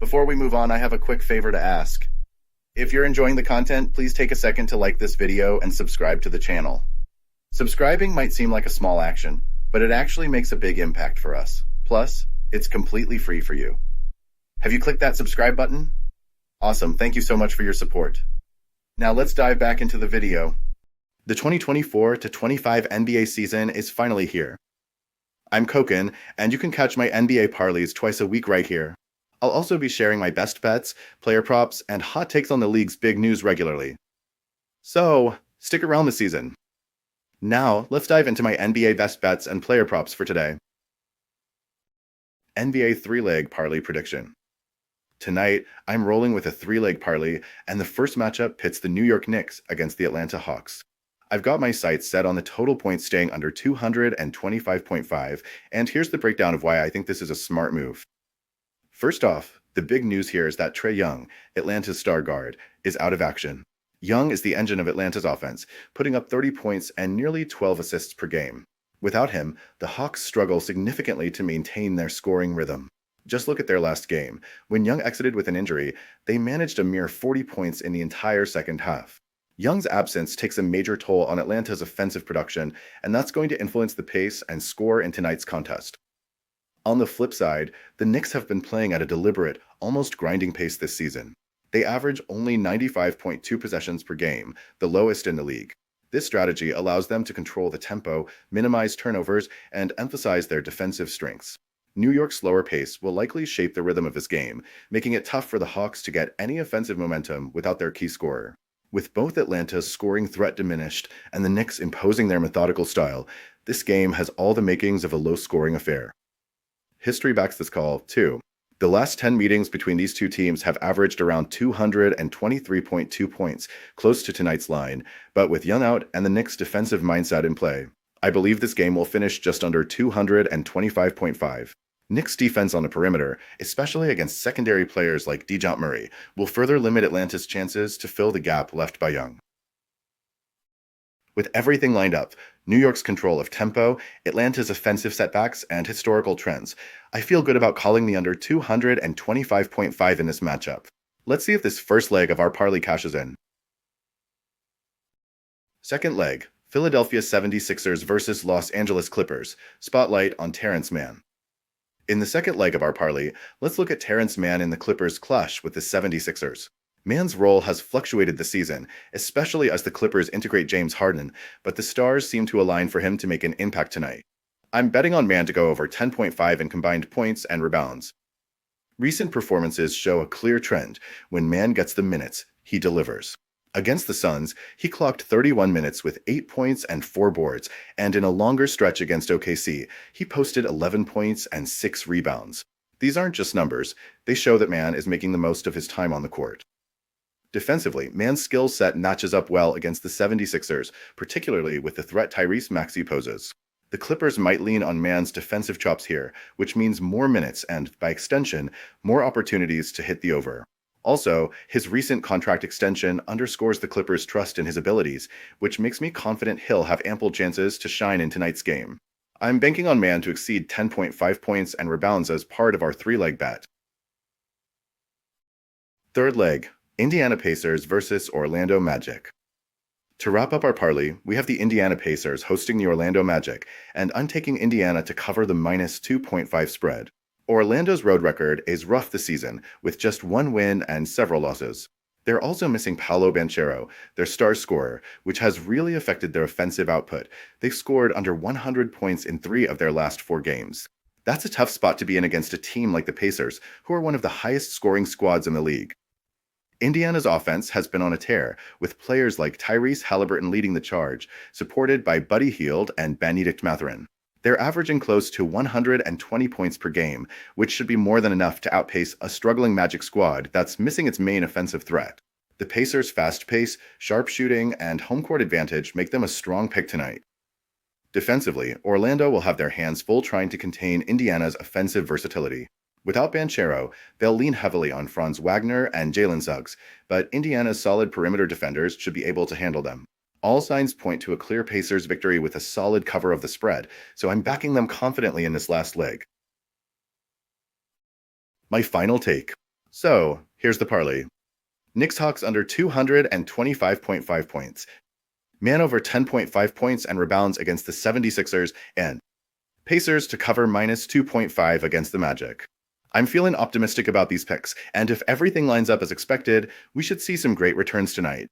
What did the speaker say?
Before we move on, I have a quick favor to ask. If you're enjoying the content, please take a second to like this video and subscribe to the channel. Subscribing might seem like a small action, but it actually makes a big impact for us. Plus, it's completely free for you. Have you clicked that subscribe button? Awesome, thank you so much for your support. Now let's dive back into the video. The 2024-25 NBA season is finally here. I'm Koken, and you can catch my NBA parlays twice a week right here. I'll also be sharing my best bets, player props, and hot takes on the league's big news regularly. So, stick around this season. Now, let's dive into my NBA best bets and player props for today. NBA 3-leg parlay prediction. Tonight, I'm rolling with a 3-leg parlay, and the first matchup pits the New York Knicks against the Atlanta Hawks. I've got my sights set on the total points staying under 225.5, and here's the breakdown of why I think this is a smart move. First off, the big news here is that Trae Young, Atlanta's star guard, is out of action. Young is the engine of Atlanta's offense, putting up 30 points and nearly 12 assists per game. Without him, the Hawks struggle significantly to maintain their scoring rhythm. Just look at their last game. When Young exited with an injury, they managed a mere 40 points in the entire second half. Young's absence takes a major toll on Atlanta's offensive production, and that's going to influence the pace and score in tonight's contest. On the flip side, the Knicks have been playing at a deliberate, almost grinding pace this season. They average only 95.2 possessions per game, the lowest in the league. This strategy allows them to control the tempo, minimize turnovers, and emphasize their defensive strengths. New York's slower pace will likely shape the rhythm of his game, making it tough for the Hawks to get any offensive momentum without their key scorer. With both Atlanta's scoring threat diminished and the Knicks imposing their methodical style, this game has all the makings of a low-scoring affair. History backs this call, too. The last 10 meetings between these two teams have averaged around 223.2 points, close to tonight's line, but with Young out and the Knicks' defensive mindset in play, I believe this game will finish just under 225.5. Knicks' defense on the perimeter, especially against secondary players like DeJounte Murray, will further limit Atlanta's chances to fill the gap left by Young. With everything lined up, New York's control of tempo, Atlanta's offensive setbacks, and historical trends, I feel good about calling the under 225.5 in this matchup. Let's see if this first leg of our parlay cashes in. Second leg, Philadelphia 76ers versus Los Angeles Clippers, spotlight on Terrence Mann. In the second leg of our parlay, let's look at Terrence Mann in the Clippers' clash with the 76ers. Mann's role has fluctuated this season, especially as the Clippers integrate James Harden, but the stars seem to align for him to make an impact tonight. I'm betting on Mann to go over 10.5 in combined points and rebounds. Recent performances show a clear trend. When Mann gets the minutes, he delivers. Against the Suns, he clocked 31 minutes with 8 points and 4 boards, and in a longer stretch against OKC, he posted 11 points and 6 rebounds. These aren't just numbers, they show that Mann is making the most of his time on the court. Defensively, Mann's skill set matches up well against the 76ers, particularly with the threat Tyrese Maxey poses. The Clippers might lean on Mann's defensive chops here, which means more minutes and, by extension, more opportunities to hit the over. Also, his recent contract extension underscores the Clippers' trust in his abilities, which makes me confident he'll have ample chances to shine in tonight's game. I'm banking on Mann to exceed 10.5 points and rebounds as part of our 3-leg bet. Third leg, Indiana Pacers versus Orlando Magic. To wrap up our parlay, we have the Indiana Pacers hosting the Orlando Magic, and I'm taking Indiana to cover the minus 2.5 spread. Orlando's road record is rough this season, with just 1 win and several losses. They're also missing Paolo Banchero, their star scorer, which has really affected their offensive output. They've scored under 100 points in 3 of their last 4 games. That's a tough spot to be in against a team like the Pacers, who are one of the highest scoring squads in the league. Indiana's offense has been on a tear, with players like Tyrese Halliburton leading the charge, supported by Buddy Hield and Benedict Mathurin. They're averaging close to 120 points per game, which should be more than enough to outpace a struggling Magic squad that's missing its main offensive threat. The Pacers' fast pace, sharp shooting, and home court advantage make them a strong pick tonight. Defensively, Orlando will have their hands full trying to contain Indiana's offensive versatility. Without Banchero, they'll lean heavily on Franz Wagner and Jalen Suggs, but Indiana's solid perimeter defenders should be able to handle them. All signs point to a clear Pacers victory with a solid cover of the spread, so I'm backing them confidently in this last leg. My final take. So, here's the parlay. Knicks Hawks under 225.5 points. Man over 10.5 points and rebounds against the 76ers, and Pacers to cover minus 2.5 against the Magic. I'm feeling optimistic about these picks, and if everything lines up as expected, we should see some great returns tonight.